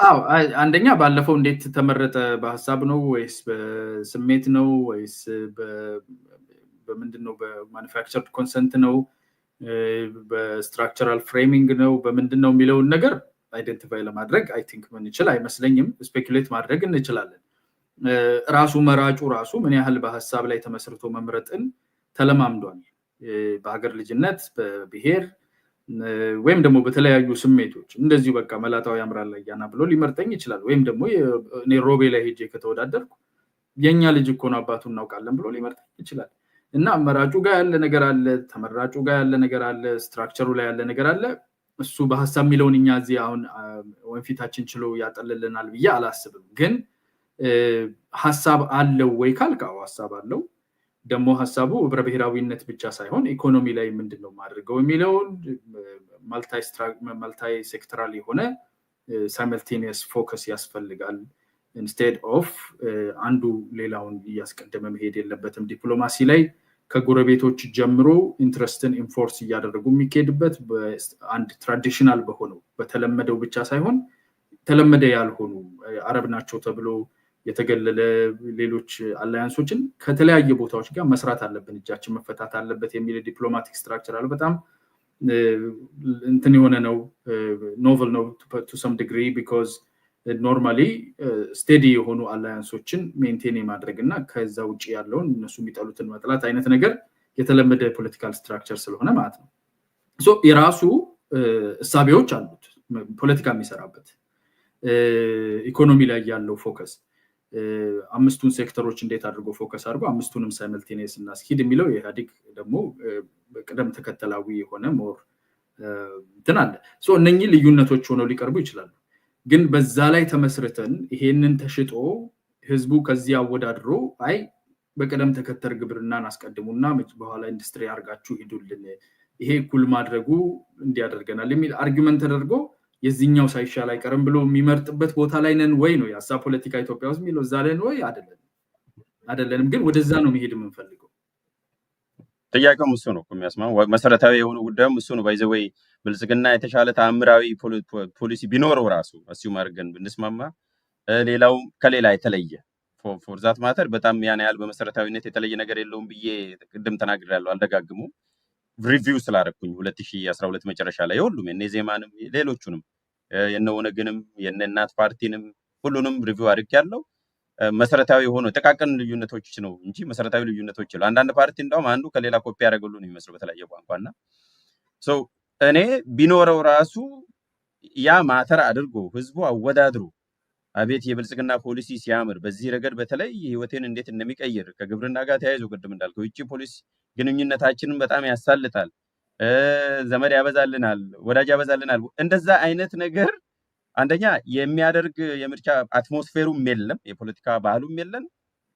አዎ አንደኛ ባለፈው እንዴት ተመረጠ በሐሳብ ነው ወይስ በስሜት ነው ወይስ በምንድነው በማኑፋክቸርድ ኮንሰንት ነው በስትራክቸራል ፍሬሚንግ ነው በምንድነው የሚለውን ነገር አይደንቲፋይ ለማድረግ አይ ቲንክ ምን ይችላል አይመስለኝም ስፔኩሌት ማድረግ እንችላለን ራሱ መራጩ ራሱ ምን ያህል በሐሳብ ላይ ተመስርቶ መምረጥን ተለማምዷል በሀገር ልጅነት በብሔር ወይም ደግሞ በተለያዩ ስሜቶች እንደዚሁ በቃ መላጣው ያምራል ያና ብሎ ሊመርጠኝ ይችላል ወይም ደግሞ እኔ ሮቤ ላይ ሄጄ ከተወዳደርኩ የኛ ልጅ እኮ ነው አባቱን እናውቃለን ብሎ ሊመርጠኝ ይችላል እና መራጩ ጋር ያለ ነገር አለ ተመራጩ ጋር ያለ ነገር አለ ስትራክቸሩ ላይ ያለ ነገር አለ እሱ በሐሳብ የሚለውን እኛ እዚህ አሁን ወንፊታችን ችሎ ያጠልልናል ብዬ አላስብም ግን ሐሳብ አለው ወይ ካልካው ሐሳብ አለው ደሞ ሐሳቡ ብሔራዊነት ብቻ ሳይሆን ኢኮኖሚ ላይ ምንድነው ማድረገው የሚለውን ማልታይ ሴክተራል የሆነ ሳይመልቴኒየስ ፎከስ ያስፈልጋል instead of አንዱ ሌላውን ያስቀደመ መሄድ የለበትም ዲፕሎማሲ ላይ ከጎረቤቶች ጀምሮ ኢንትረስትን ኢንፎርስ ያደረጉ የሚከድበት አንድ ትራዲሽናል በሆነው በተለመደው ብቻ ሳይሆን ተለመደ ያልሆኑ አረብ ናቸው ተብሎ የተገለለ ሌሎች አላያንሶችን ከተለያየ ቦታዎች ጋር መስራት አለብን እጃችን መፈታት አለበት የሚል ዲፕሎማቲክ ስትራክቸር አለ በጣም እንትን የሆነ ነው ኖቨል ነው to some degree because normally steady የሆኑ አላያንሶችን ሜንቴን ማድረግና ከዛ ውጪ ያለውን እነሱ የሚጠሉትን መጥላት አይነት ነገር የተለመደ ፖለቲካል ስትራክቸር ስለሆነ ማለት ነው ሶ የራሱ እሳቤዎች አሉት ፖለቲካ የሚሰራበት ኢኮኖሚ ላይ ያለው ፎከስ አምስቱን ሴክተሮች እንዴት አድርጎ ፎከስ አድርጎ አምስቱንም ሳይመልቴኒየስ እና ስኪድ የሚለው የኢህአዴግ ደግሞ በቅደም ተከተላዊ የሆነ ሞር እንትን አለ ሶ እነኚህ ልዩነቶች ሆነው ሊቀርቡ ይችላሉ ግን በዛ ላይ ተመስርተን ይሄንን ተሽጦ ህዝቡ ከዚህ አወዳድሮ አይ በቅደም ተከተል ግብርናን አስቀድሙና በኋላ ኢንዱስትሪ አርጋችሁ ሂዱልን ይሄ ኩል ማድረጉ እንዲያደርገናል የሚል አርጊመንት ተደርጎ የዚህኛው ሳይሻል አይቀርም ብሎ የሚመርጥበት ቦታ ላይ ነን ወይ ነው ያሳ ፖለቲካ ኢትዮጵያ ውስጥ የሚለው ዛለን ወይ አይደለም ግን ወደዛ ነው መሄድ የምንፈልገው ጥያቄው እሱ ነው የሚያስማው መሰረታዊ የሆነ ጉዳዩ እሱ ነው ባይዘው ብልጽግና የተሻለ ታምራዊ ፖሊሲ ቢኖረው ራሱ አሲዩም አድርገን ብንስማማ ሌላው ከሌላ የተለየ ፎር ዛት ማተር በጣም ያን ያህል በመሰረታዊነት የተለየ ነገር የለውም ብዬ ቅድም ተናግሬያለሁ አልደጋግሙ ሪቪው ስላደረኩኝ 2012 መጨረሻ ላይ ሁሉም የኔዜማንም ሌሎቹንም የነወነግንም የነናት ፓርቲንም ሁሉንም ሪቪው አድርጌያለሁ መሰረታዊ ሆኖ ተቃቀን ልዩነቶች ነው እንጂ መሰረታዊ ልዩነቶች ይሉ አንዳንድ ፓርቲ እንደውም አንዱ ከሌላ ኮፒ ያደርጋሉ ነው የሚመስለው በተለያየ ቋንቋና ሶ እኔ ቢኖረው ራሱ ያ ማተር አድርጎ ህዝቡ አወዳድሩ አቤት የብልጽግና ፖሊሲ ሲያምር በዚህ ረገድ በተለይ ህይወቴን እንዴት እንደሚቀይር ከግብርና ጋር ተያይዞ ቅድም እንዳልከው እቺ ፖሊሲ ግንኙነታችንን በጣም ያሳልጣል ዘመድ ያበዛልናል ወዳጅ ያበዛልናል እንደዛ አይነት ነገር አንደኛ የሚያደርግ የምርጫ አትሞስፌሩም የለም የፖለቲካ ባህሉም የለም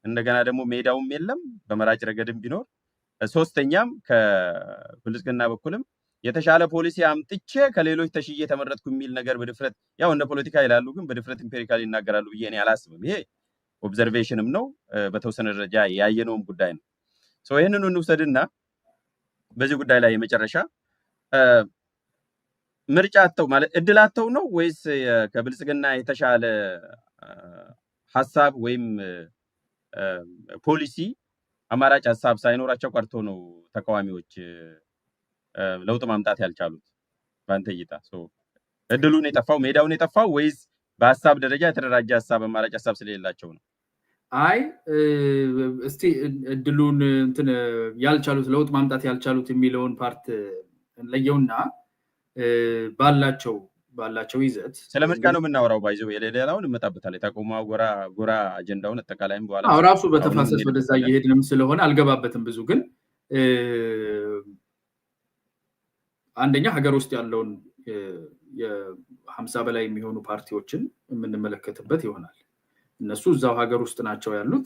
እንደገና ደግሞ ሜዳውም የለም በመራጭ ረገድም ቢኖር ሶስተኛም ከብልጽግና በኩልም የተሻለ ፖሊሲ አምጥቼ ከሌሎች ተሽዬ ተመረጥኩ የሚል ነገር በድፍረት ያው እንደ ፖለቲካ ይላሉ ግን በድፍረት ኢምፔሪካል ይናገራሉ ብዬ እኔ አላስብም ይሄ ኦብዘርቬሽንም ነው በተወሰነ ደረጃ ያየነውም ጉዳይ ነው ሶ ይሄንን እንውሰድና በዚህ ጉዳይ ላይ የመጨረሻ ምርጫ አጥተው ማለት እድል አጥተው ነው ወይስ ከብልጽግና የተሻለ ሐሳብ ወይም ፖሊሲ አማራጭ ሐሳብ ሳይኖራቸው ቀርቶ ነው ተቃዋሚዎች ለውጥ ማምጣት ያልቻሉት ባንተ እይታ ሶ እድሉን የጠፋው ሜዳውን የጠፋው ወይስ በሐሳብ ደረጃ የተደራጀ ሐሳብ አማራጭ ሐሳብ ስለሌላቸው ነው አይ እስቲ እድሉን እንትን ያልቻሉት ለውጥ ማምጣት ያልቻሉት የሚለውን ፓርት ለየውና ባላቸው ይዘት ስለምርጫ ነው የምናወራው ባይዘው የሌላውን እንመጣበታለን የታቆማ ጎራ አጀንዳውን ተጠቃላይም በኋላ ራሱ በተፋሰስ ወደዛ እየሄድንም ስለሆነ አልገባበትም ብዙ ግን አንደኛ ሀገር ውስጥ ያለውን የ50 በላይ የሚሆኑ ፓርቲዎችን የምንመለከትበት ይሆናል እነሱ እዛው ሀገር ውስጥ ናቸው ያሉት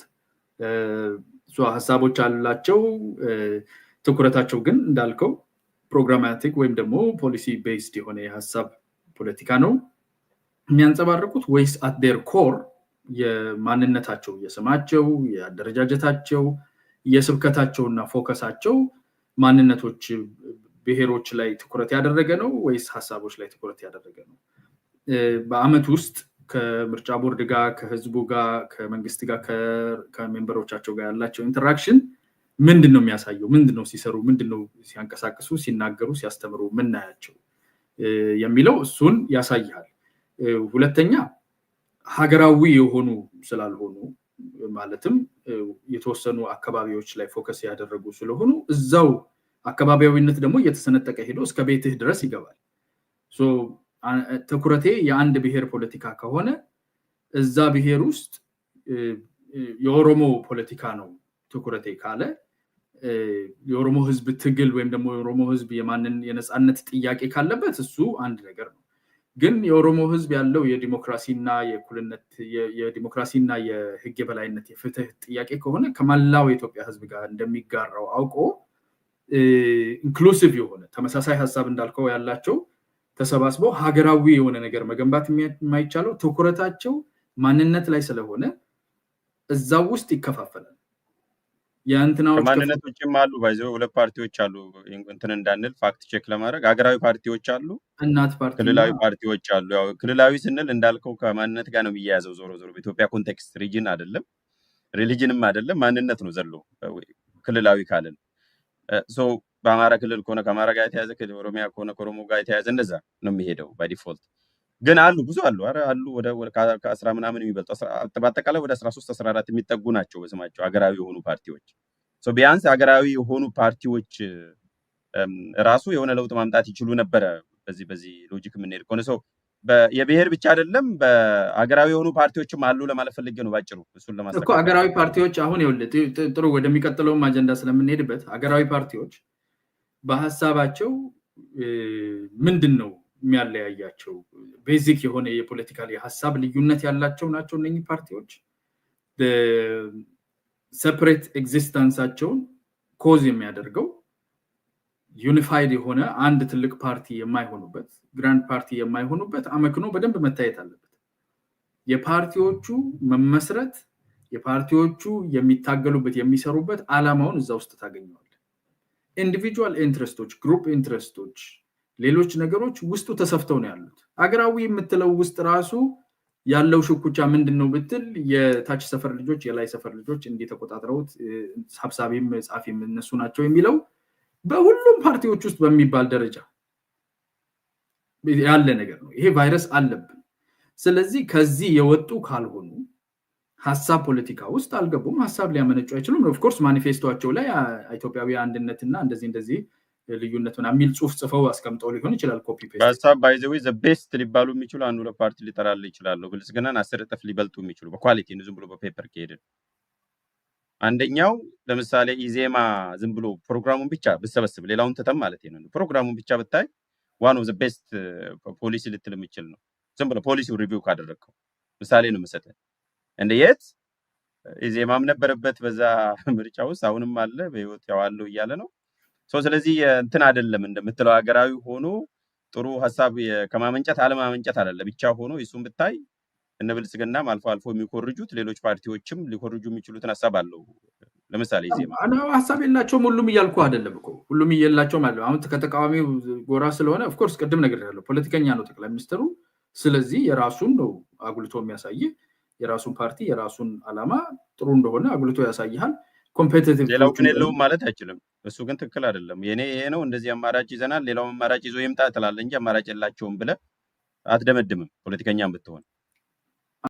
ሐሳቦች አላቸው ትኩረታቸው ግን እንዳልከው ፕሮግራማቲክ ወይም ደግሞ ፖሊሲ ቤዝድ የሆነ የሐሳብ ፖለቲካ ነው የሚያንጸባርቁት ወይስ at their core የማንነታቸው የስማቸው የአደረጃጀታቸው የስብከታቸውና ፎከሳቸው ማንነቶች ብሔሮች ላይ ትኩረት ያደረገ ነው ወይስ ሐሳቦች ላይ ትኩረት ያደረገ ነው በአመት ውስጥ ከምርጫ ቦርድ ጋር ከህዝቡ ጋር ከመንግስት ጋር ከሜምበሮቻቸው ጋር ያላቸው ኢንተራክሽን ምንድን ነው የሚያሳየው? ምንድን ነው ሲሰሩ፣ ምንድን ነው ሲያንቀሳቅሱ፣ ሲናገሩ፣ ሲያስተምሩ ምናያቸው የሚለው እሱን ያሳያል። ሁለተኛ ሀገራዊ የሆኑ ስላልሆኑ ማለትም የተወሰኑ አካባቢዎች ላይ ፎከስ ያደረጉ ስለሆኑ እዛው አካባቢያዊነት ደግሞ እየተሰነጠቀ ሄዶ እስከ ቤትህ ድረስ ይገባል። ትኩረቴ የአንድ ብሔር ፖለቲካ ከሆነ እዛ ብሔር ውስጥ የኦሮሞ ፖለቲካ ነው ትኩረቴ ካለ የኦሮሞ ህዝብ ትግል ወይም ደግሞ የኦሮሞ ህዝብ የነፃነት ጥያቄ ካለበት እሱ አንድ ነገር ነው። ግን የኦሮሞ ህዝብ ያለው የዲሞክራሲና የእኩልነት የዲሞክራሲና የህግ የበላይነት የፍትህ ጥያቄ ከሆነ ከመላው የኢትዮጵያ ህዝብ ጋር እንደሚጋራው አውቆ ኢንክሉሲቭ የሆነ ተመሳሳይ ሀሳብ እንዳልከው ያላቸው ተሰባስበው ሀገራዊ የሆነ ነገር መገንባት የማይቻለው ትኩረታቸው ማንነት ላይ ስለሆነ እዛው ውስጥ ይከፋፈላል። ማንነቶችም አሉ ባይዘው ሁለት ፓርቲዎች አሉ እንትን እንዳንል ፋክት ቼክ ለማድረግ ሀገራዊ ፓርቲዎች አሉ፣ እናት ፓርቲ፣ ክልላዊ ፓርቲዎች አሉ። ያው ክልላዊ ስንል እንዳልከው ከማንነት ጋር ነው የሚያያዘው። ዞሮ ዞሮ በኢትዮጵያ ኮንቴክስት ሪጅን አይደለም ሪሊጅንም አይደለም ማንነት ነው ዘሎ ክልላዊ ካልን ሶ በአማራ ክልል ከሆነ ከአማራ ጋር የተያዘ ከኦሮሚያ ከሆነ ከኦሮሞ ጋር የተያዘ እንደዛ ነው የሚሄደው ባይ ዲፎልት። ግን አሉ ብዙ አሉ አሉ ወደ ከ10 ምናምን የሚበልጡ በአጠቃላይ ወደ 13 14 የሚጠጉ ናቸው በስማቸው ሀገራዊ የሆኑ ፓርቲዎች። ሶ ቢያንስ ሀገራዊ የሆኑ ፓርቲዎች ራሱ የሆነ ለውጥ ማምጣት ይችሉ ነበረ። በዚህ ሎጂክ የምንሄድ ከሆነ ሰው የብሔር ብቻ አይደለም በሀገራዊ የሆኑ ፓርቲዎችም አሉ ለማለት ፈልጌ ነው ባጭሩ። እሱን ለማስተካከል እኮ ሀገራዊ ፓርቲዎች አሁን ይኸውልህ ጥሩ ወደሚቀጥለውም አጀንዳ ስለምንሄድበት ሀገራዊ ፓርቲዎች በሀሳባቸው ምንድን ነው የሚያለያያቸው? ቤዚክ የሆነ የፖለቲካል የሀሳብ ልዩነት ያላቸው ናቸው እነኚህ ፓርቲዎች። ሴፐሬት ኤግዚስተንሳቸውን ኮዝ የሚያደርገው ዩኒፋይድ የሆነ አንድ ትልቅ ፓርቲ የማይሆኑበት ግራንድ ፓርቲ የማይሆኑበት አመክኖ በደንብ መታየት አለበት። የፓርቲዎቹ መመስረት የፓርቲዎቹ የሚታገሉበት የሚሰሩበት አላማውን እዛ ውስጥ ታገኘዋል። ኢንዲቪጁዋል ኢንትረስቶች፣ ግሩፕ ኢንትረስቶች፣ ሌሎች ነገሮች ውስጡ ተሰፍተው ነው ያሉት። አገራዊ የምትለው ውስጥ ራሱ ያለው ሽኩቻ ምንድነው ብትል የታች ሰፈር ልጆች የላይ ሰፈር ልጆች እንዲተቆጣጥረውት ሀብሳቢም ጻፊም እነሱ ናቸው የሚለው በሁሉም ፓርቲዎች ውስጥ በሚባል ደረጃ ያለ ነገር ነው። ይሄ ቫይረስ አለብን። ስለዚህ ከዚህ የወጡ ካልሆኑ ሀሳብ ፖለቲካ ውስጥ አልገቡም፣ ሀሳብ ሊያመነጩ አይችሉም። ኦፍ ኮርስ ማኒፌስቶቸው ላይ ኢትዮጵያዊ አንድነትና እንደዚህ ልዩነት ምናምን የሚል ጽሁፍ ጽፈው አስቀምጠው ሊሆን ይችላል። ኮፒ ፔስት ሀሳብ ባይ ዘ ዌይ ዘ ቤስት ሊባሉ የሚችሉ አንዱ ለፓርቲ ሊጠራል ይችላል። ብልጽግናን 10 እጥፍ ሊበልጡ የሚችሉ በኳሊቲ ዝም ብሎ በፔፐር ከሄድን አንደኛው ለምሳሌ ኢዜማ ዝም ብሎ ፕሮግራሙን ብቻ ብሰበስብ ሌላውን ተተም ማለት ነው። ፕሮግራሙን ብቻ ብታይ ዋን ኦፍ ዘ ቤስት ፖሊሲ ልትል የሚችል ነው። ዝም ብሎ ፖሊሲው ሪቪው ካደረግከው ምሳሌ ነው መሰጠን እንደ የት ኢዜማም ነበረበት በዛ ምርጫ ውስጥ አሁንም አለ በህይወት ያዋለው እያለ ነው። ስለዚህ እንትን አይደለም እንደምትለው ሀገራዊ ሆኖ ጥሩ ሀሳብ ከማመንጨት አለማመንጨት አይደለም ብቻ ሆኖ እሱን ብታይ እነ ብልጽግናም አልፎ አልፎ የሚኮርጁት ሌሎች ፓርቲዎችም ሊኮርጁ የሚችሉትን ሀሳብ አለው። ለምሳሌ ኢዜማ ሀሳብ የላቸውም ሁሉም እያልኩ አይደለም እኮ ሁሉም እየላቸው ማለት አሁን ከተቃዋሚው ጎራ ስለሆነ ኦፍ ኮርስ ቅድም ነገር ያለው ፖለቲከኛ ነው ጠቅላይ ሚኒስትሩ። ስለዚህ የራሱን ነው አጉልቶ የሚያሳይ የራሱን ፓርቲ የራሱን አላማ ጥሩ እንደሆነ አጉልቶ ያሳይሃል። ኮምፒቲቲቭ ሌላው ግን የለውም ማለት አይችልም። እሱ ግን ትክክል አይደለም። የኔ ይሄ ነው እንደዚህ አማራጭ ይዘናል ሌላው አማራጭ ይዞ ይምጣ ትላለህ እንጂ አማራጭ የላቸውም ብለህ አትደመድምም ፖለቲከኛም ብትሆን።